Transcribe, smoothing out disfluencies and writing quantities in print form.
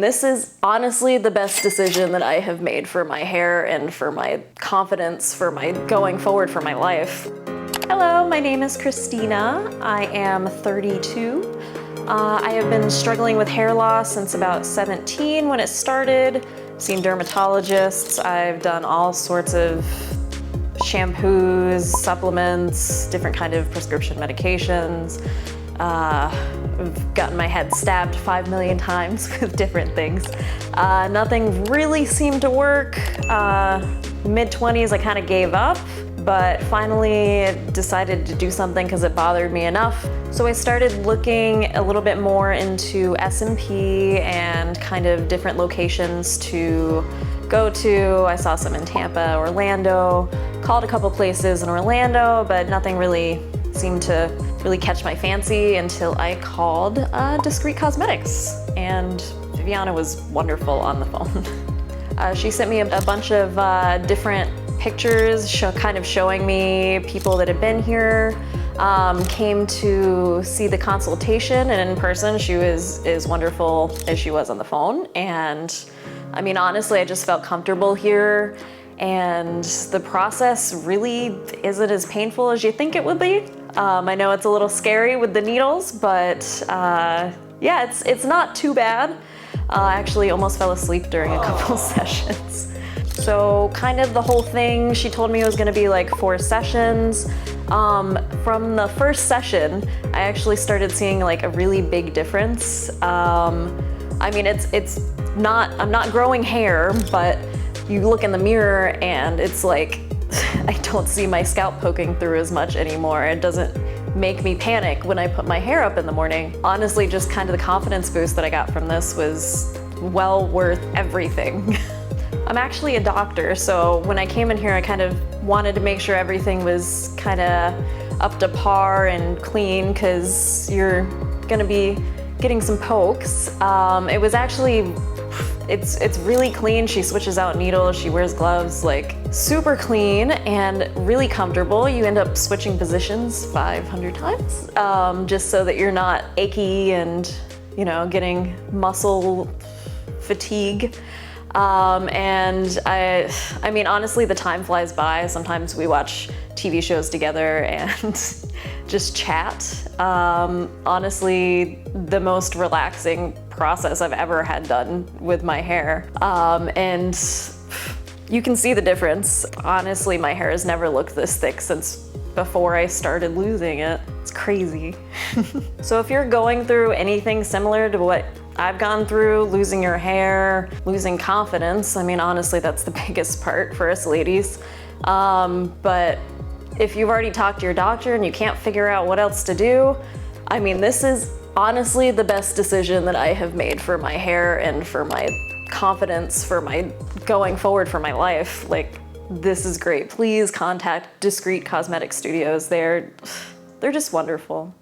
This is honestly the best decision that I have made for my hair and for my confidence, for my going forward for my life. Hello, my name is Christina. I am 32. I have been struggling with hair loss since about 17 when it started. Seen dermatologists. I've done all sorts of shampoos, supplements, different kind of prescription medications. I've gotten my head stabbed 5 million times with different things. Nothing really seemed to work. Mid-20s, I kind of gave up, but finally decided to do something because it bothered me enough. So I started looking a little bit more into SMP and kind of different locations to go to. I saw some in Tampa, Orlando, called a couple places in Orlando, but nothing really seemed to really catch my fancy until I called Discreet Cosmetics, and Viviana was wonderful on the phone. She sent me a bunch of different pictures kind of showing me people that had been here, came to see the consultation, and in person she was as wonderful as she was on the phone. And I mean, honestly, I just felt comfortable here, and the process really isn't as painful as you think it would be. I know it's a little scary with the needles, but yeah, it's not too bad. I actually almost fell asleep during a couple sessions. So kind of the whole thing, she told me it was gonna be like 4 sessions. From the first session, I actually started seeing like a really big difference. I mean, I'm not growing hair, but you look in the mirror and it's like, I don't see my scalp poking through as much anymore. It doesn't make me panic when I put my hair up in the morning. Honestly, just kind of the confidence boost that I got from this was well worth everything. I'm actually a doctor, so when I came in here, I kind of wanted to make sure everything was kind of up to par and clean, because you're gonna be getting some pokes. It was actually, it's really clean. She switches out needles, she wears gloves, like super clean and really comfortable. You end up switching positions 500 times, just so that you're not achy and, you know, getting muscle fatigue. And I mean, honestly, the time flies by. Sometimes we watch TV shows together and just chat. Honestly, the most relaxing process I've ever had done with my hair. And you can see the difference. Honestly, my hair has never looked this thick since before I started losing it. It's crazy. So if you're going through anything similar to what I've gone through, losing your hair, losing confidence, I mean, honestly, that's the biggest part for us ladies. But if you've already talked to your doctor and you can't figure out what else to do, I mean, this is honestly the best decision that I have made for my hair and for my confidence, for my going forward for my life. Like, this is great. Please contact Discreet Cosmetic Studios. They're just wonderful.